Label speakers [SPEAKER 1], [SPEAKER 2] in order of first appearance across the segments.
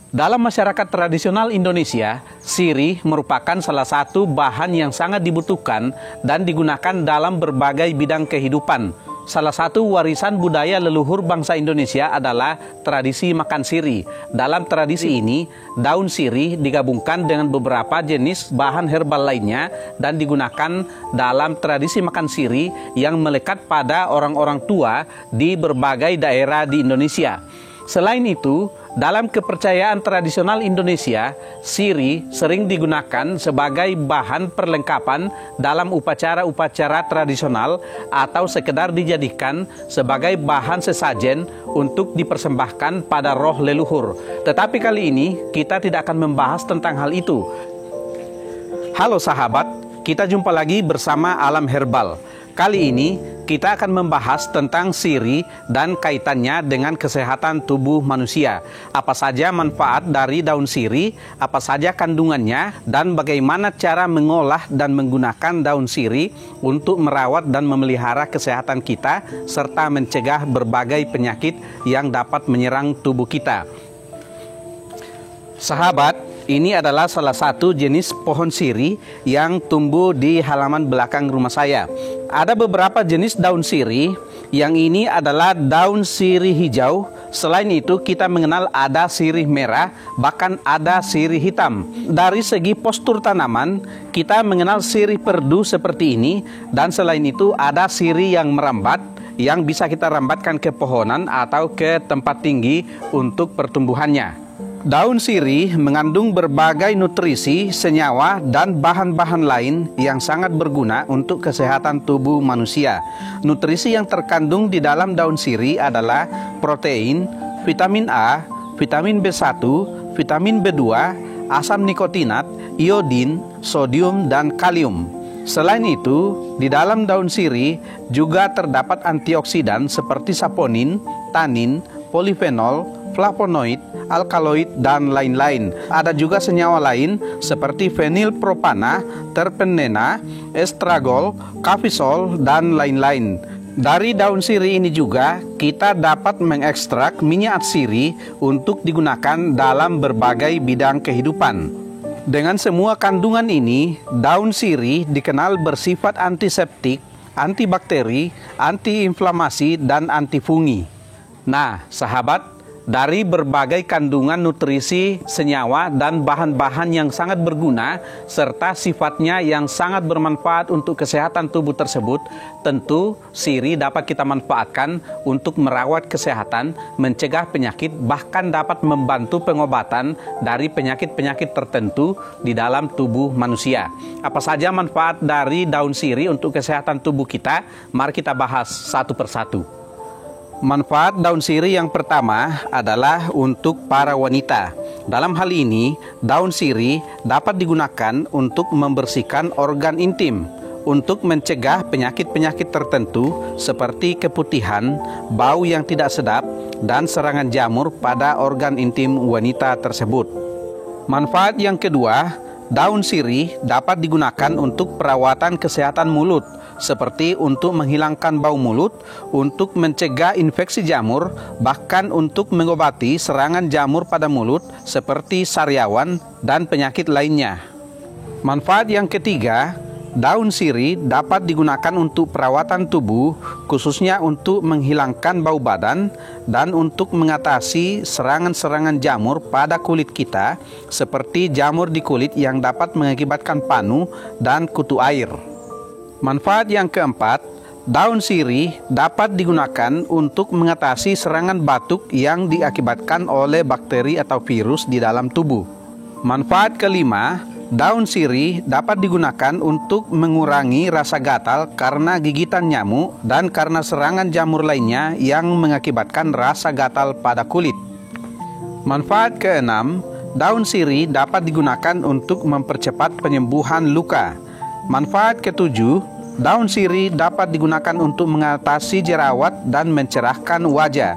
[SPEAKER 1] Dalam masyarakat tradisional Indonesia, sirih merupakan salah satu bahan yang sangat dibutuhkan dan digunakan dalam berbagai bidang kehidupan. Salah satu warisan budaya leluhur bangsa Indonesia adalah tradisi makan sirih. Dalam tradisi ini, daun sirih digabungkan dengan beberapa jenis bahan herbal lainnya dan digunakan dalam tradisi makan sirih yang melekat pada orang-orang tua di berbagai daerah di Indonesia. Selain itu, dalam kepercayaan tradisional Indonesia, sirih sering digunakan sebagai bahan perlengkapan dalam upacara-upacara tradisional atau sekedar dijadikan sebagai bahan sesajen untuk dipersembahkan pada roh leluhur. Tetapi kali ini kita tidak akan membahas tentang hal itu. Halo sahabat, kita jumpa lagi bersama Alam Herbal. Kali ini kita akan membahas tentang sirih dan kaitannya dengan kesehatan tubuh manusia. Apa saja manfaat dari daun sirih, apa saja kandungannya, dan bagaimana cara mengolah dan menggunakan daun sirih untuk merawat dan memelihara kesehatan kita, serta mencegah berbagai penyakit yang dapat menyerang tubuh kita. Sahabat, ini adalah salah satu jenis pohon sirih yang tumbuh di halaman belakang rumah saya. Ada beberapa jenis daun sirih, yang ini adalah daun sirih hijau. Selain itu kita mengenal ada sirih merah, bahkan ada sirih hitam. Dari segi postur tanaman, kita mengenal sirih perdu seperti ini. Dan selain itu ada sirih yang merambat, yang bisa kita rambatkan ke pohonan atau ke tempat tinggi untuk pertumbuhannya. Daun sirih mengandung berbagai nutrisi, senyawa, dan bahan-bahan lain yang sangat berguna untuk kesehatan tubuh manusia. Nutrisi yang terkandung di dalam daun sirih adalah protein, vitamin A, vitamin B1, vitamin B2, asam nikotinat, iodin, sodium, dan kalium. Selain itu, di dalam daun sirih juga terdapat antioksidan seperti saponin, tanin, polifenol, flavonoid, alkaloid, dan lain-lain. Ada juga senyawa lain seperti fenilpropana, terpenena, estragol, kafisol, dan lain-lain. Dari daun sirih ini juga kita dapat mengekstrak minyak sirih untuk digunakan dalam berbagai bidang kehidupan. Dengan semua kandungan ini, daun sirih dikenal bersifat antiseptik, antibakteri, antiinflamasi, dan antifungi. Nah, sahabat, dari berbagai kandungan nutrisi, senyawa, dan bahan-bahan yang sangat berguna, serta sifatnya yang sangat bermanfaat untuk kesehatan tubuh tersebut, tentu sirih dapat kita manfaatkan untuk merawat kesehatan, mencegah penyakit, bahkan dapat membantu pengobatan dari penyakit-penyakit tertentu di dalam tubuh manusia. Apa saja manfaat dari daun sirih untuk kesehatan tubuh kita? Mari kita bahas satu persatu. Manfaat daun sirih yang pertama adalah untuk para wanita. Dalam hal ini, daun sirih dapat digunakan untuk membersihkan organ intim, untuk mencegah penyakit-penyakit tertentu seperti keputihan, bau yang tidak sedap, dan serangan jamur pada organ intim wanita tersebut. Manfaat yang kedua, daun sirih dapat digunakan untuk perawatan kesehatan mulut, seperti untuk menghilangkan bau mulut, untuk mencegah infeksi jamur, bahkan untuk mengobati serangan jamur pada mulut seperti sariawan dan penyakit lainnya. Manfaat yang ketiga, daun sirih dapat digunakan untuk perawatan tubuh, khususnya untuk menghilangkan bau badan dan untuk mengatasi serangan-serangan jamur pada kulit kita, seperti jamur di kulit yang dapat mengakibatkan panu dan kutu air. Manfaat yang keempat, daun sirih dapat digunakan untuk mengatasi serangan batuk yang diakibatkan oleh bakteri atau virus di dalam tubuh. Manfaat kelima, daun sirih dapat digunakan untuk mengurangi rasa gatal karena gigitan nyamuk dan karena serangan jamur lainnya yang mengakibatkan rasa gatal pada kulit. Manfaat keenam, daun sirih dapat digunakan untuk mempercepat penyembuhan luka. Manfaat ketujuh, daun sirih dapat digunakan untuk mengatasi jerawat dan mencerahkan wajah.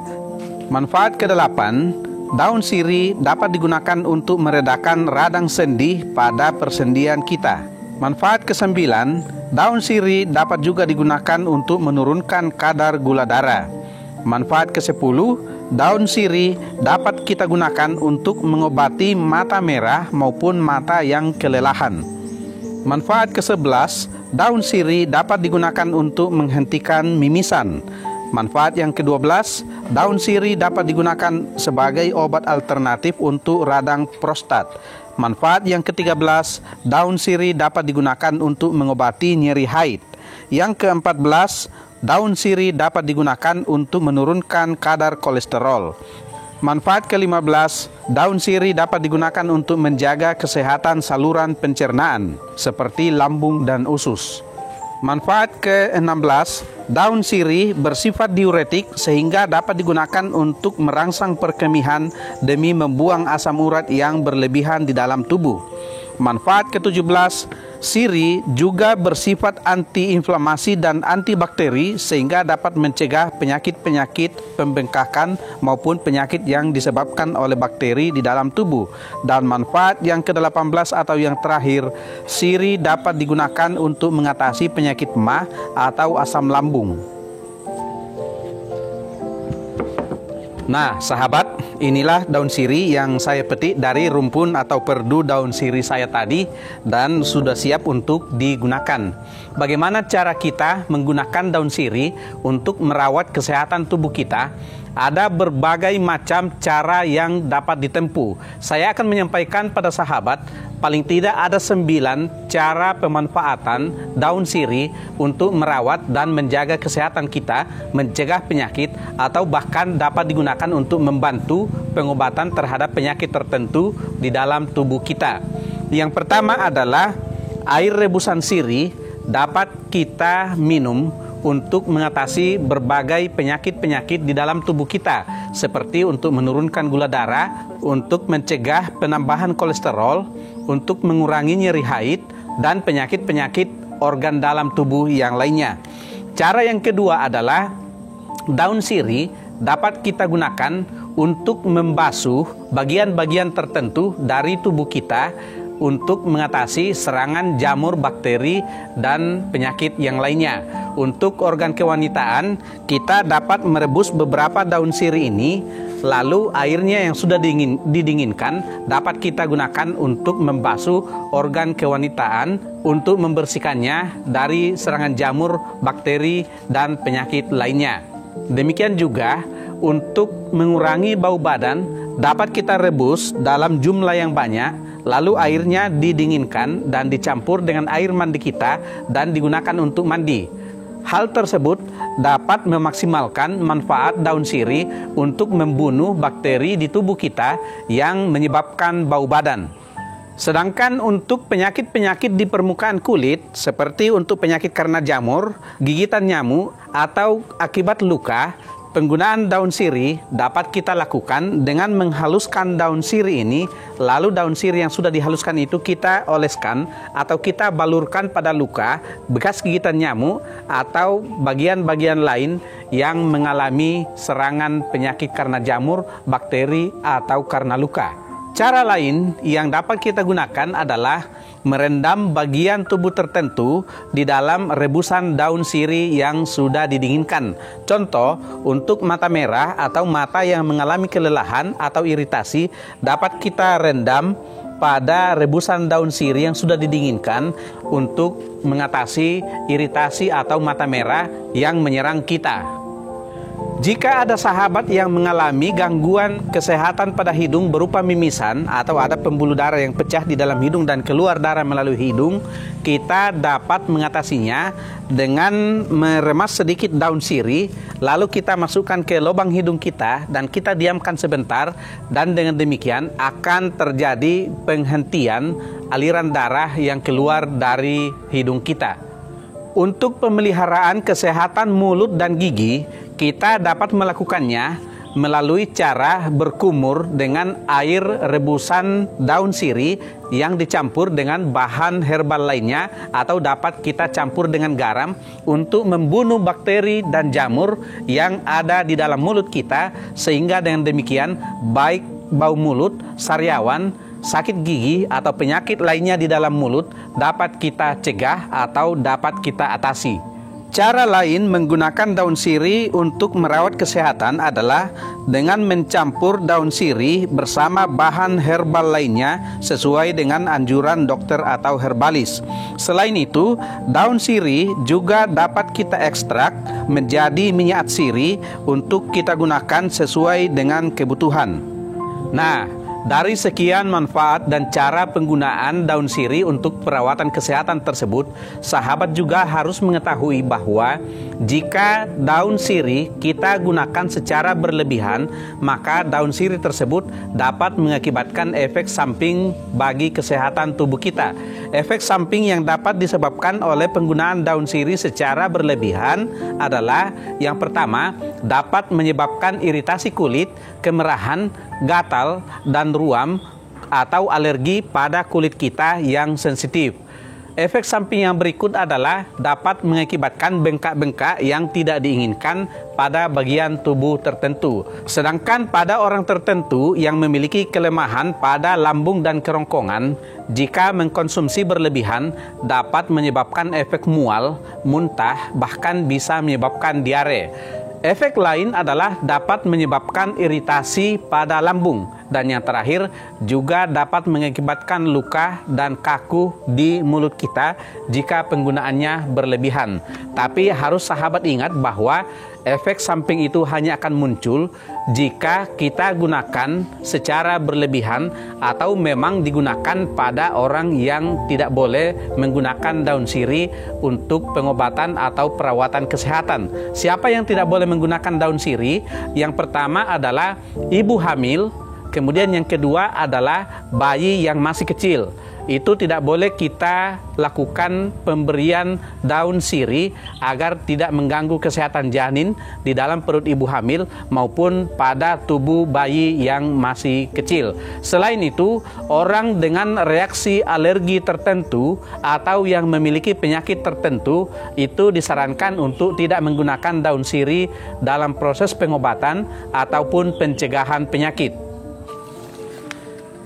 [SPEAKER 1] Manfaat kedelapan, daun sirih dapat digunakan untuk meredakan radang sendi pada persendian kita. Manfaat kesembilan, daun sirih dapat juga digunakan untuk menurunkan kadar gula darah. Manfaat ke-10, daun sirih dapat kita gunakan untuk mengobati mata merah maupun mata yang kelelahan. Manfaat ke-11, daun sirih dapat digunakan untuk menghentikan mimisan. Manfaat yang ke-12, daun sirih dapat digunakan sebagai obat alternatif untuk radang prostat. Manfaat yang ke-13, daun sirih dapat digunakan untuk mengobati nyeri haid. Yang ke-14, daun sirih dapat digunakan untuk menurunkan kadar kolesterol. Manfaat ke-15, daun sirih dapat digunakan untuk menjaga kesehatan saluran pencernaan seperti lambung dan usus. Manfaat ke-16, daun sirih bersifat diuretik sehingga dapat digunakan untuk merangsang perkemihan demi membuang asam urat yang berlebihan di dalam tubuh. Manfaat ke-17, sirih juga bersifat antiinflamasi dan antibakteri sehingga dapat mencegah penyakit-penyakit pembengkakan maupun penyakit yang disebabkan oleh bakteri di dalam tubuh. Dan manfaat yang ke-18 atau yang terakhir, sirih dapat digunakan untuk mengatasi penyakit MAH atau asam lambung. Nah, sahabat, inilah daun sirih yang saya petik dari rumpun atau perdu daun sirih saya tadi dan sudah siap untuk digunakan. Bagaimana cara kita menggunakan daun sirih untuk merawat kesehatan tubuh kita? Ada berbagai macam cara yang dapat ditempuh. Saya akan menyampaikan pada sahabat, paling tidak ada 9 cara pemanfaatan daun sirih untuk merawat dan menjaga kesehatan kita, mencegah penyakit, atau bahkan dapat digunakan untuk membantu pengobatan terhadap penyakit tertentu di dalam tubuh kita. Yang pertama adalah air rebusan sirih dapat kita minum untuk mengatasi berbagai penyakit-penyakit di dalam tubuh kita, seperti untuk menurunkan gula darah, untuk mencegah penambahan kolesterol, untuk mengurangi nyeri haid, dan penyakit-penyakit organ dalam tubuh yang lainnya. Cara yang kedua adalah daun sirih dapat kita gunakan untuk membasuh bagian-bagian tertentu dari tubuh kita untuk mengatasi serangan jamur, bakteri, dan penyakit yang lainnya. Untuk organ kewanitaan, kita dapat merebus beberapa daun sirih ini, lalu airnya yang sudah didinginkan dapat kita gunakan untuk membasuh organ kewanitaan untuk membersihkannya dari serangan jamur, bakteri, dan penyakit lainnya. Demikian juga untuk mengurangi bau badan, dapat kita rebus dalam jumlah yang banyak, lalu airnya didinginkan dan dicampur dengan air mandi kita dan digunakan untuk mandi. Hal tersebut dapat memaksimalkan manfaat daun sirih untuk membunuh bakteri di tubuh kita yang menyebabkan bau badan. Sedangkan untuk penyakit-penyakit di permukaan kulit, seperti untuk penyakit karena jamur, gigitan nyamuk, atau akibat luka, penggunaan daun sirih dapat kita lakukan dengan menghaluskan daun sirih ini, lalu daun sirih yang sudah dihaluskan itu kita oleskan atau kita balurkan pada luka, bekas gigitan nyamuk, atau bagian-bagian lain yang mengalami serangan penyakit karena jamur, bakteri, atau karena luka. Cara lain yang dapat kita gunakan adalah merendam bagian tubuh tertentu di dalam rebusan daun sirih yang sudah didinginkan. Contoh, untuk mata merah atau mata yang mengalami kelelahan atau iritasi, dapat kita rendam pada rebusan daun sirih yang sudah didinginkan untuk mengatasi iritasi atau mata merah yang menyerang kita. Jika ada sahabat yang mengalami gangguan kesehatan pada hidung berupa mimisan atau ada pembuluh darah yang pecah di dalam hidung dan keluar darah melalui hidung, kita dapat mengatasinya dengan meremas sedikit daun sirih, lalu kita masukkan ke lubang hidung kita dan kita diamkan sebentar, dan dengan demikian akan terjadi penghentian aliran darah yang keluar dari hidung kita. Untuk pemeliharaan kesehatan mulut dan gigi, kita dapat melakukannya melalui cara berkumur dengan air rebusan daun sirih yang dicampur dengan bahan herbal lainnya, atau dapat kita campur dengan garam untuk membunuh bakteri dan jamur yang ada di dalam mulut kita, sehingga dengan demikian baik bau mulut, sariawan, sakit gigi, atau penyakit lainnya di dalam mulut dapat kita cegah atau dapat kita atasi. Cara lain menggunakan daun sirih untuk merawat kesehatan adalah dengan mencampur daun sirih bersama bahan herbal lainnya sesuai dengan anjuran dokter atau herbalis. Selain itu, daun sirih juga dapat kita ekstrak menjadi minyak sirih untuk kita gunakan sesuai dengan kebutuhan. Nah, dari sekian manfaat dan cara penggunaan daun sirih untuk perawatan kesehatan tersebut, sahabat juga harus mengetahui bahwa jika daun sirih kita gunakan secara berlebihan, maka daun sirih tersebut dapat mengakibatkan efek samping bagi kesehatan tubuh kita. Efek samping yang dapat disebabkan oleh penggunaan daun sirih secara berlebihan adalah yang pertama, dapat menyebabkan iritasi kulit, kemerahan, gatal, dan ruam atau alergi pada kulit kita yang sensitif. Efek samping yang berikut adalah dapat mengakibatkan bengkak-bengkak yang tidak diinginkan pada bagian tubuh tertentu. Sedangkan pada orang tertentu yang memiliki kelemahan pada lambung dan kerongkongan, jika mengkonsumsi berlebihan dapat menyebabkan efek mual, muntah, bahkan bisa menyebabkan diare. Efek lain adalah dapat menyebabkan iritasi pada lambung, dan yang terakhir juga dapat mengakibatkan luka dan kaku di mulut kita jika penggunaannya berlebihan. Tapi harus sahabat ingat bahwa efek samping itu hanya akan muncul jika kita gunakan secara berlebihan atau memang digunakan pada orang yang tidak boleh menggunakan daun sirih untuk pengobatan atau perawatan kesehatan. Siapa yang tidak boleh menggunakan daun sirih? Yang pertama adalah ibu hamil, kemudian yang kedua adalah bayi yang masih kecil. Itu tidak boleh kita lakukan pemberian daun sirih agar tidak mengganggu kesehatan janin di dalam perut ibu hamil maupun pada tubuh bayi yang masih kecil. Selain itu, orang dengan reaksi alergi tertentu atau yang memiliki penyakit tertentu itu disarankan untuk tidak menggunakan daun sirih dalam proses pengobatan ataupun pencegahan penyakit.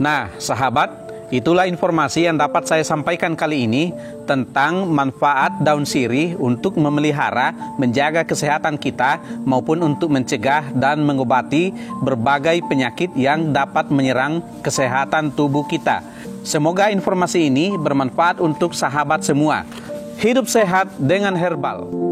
[SPEAKER 1] Nah, sahabat, itulah informasi yang dapat saya sampaikan kali ini tentang manfaat daun sirih untuk memelihara, menjaga kesehatan kita maupun untuk mencegah dan mengobati berbagai penyakit yang dapat menyerang kesehatan tubuh kita. Semoga informasi ini bermanfaat untuk sahabat semua. Hidup sehat dengan herbal.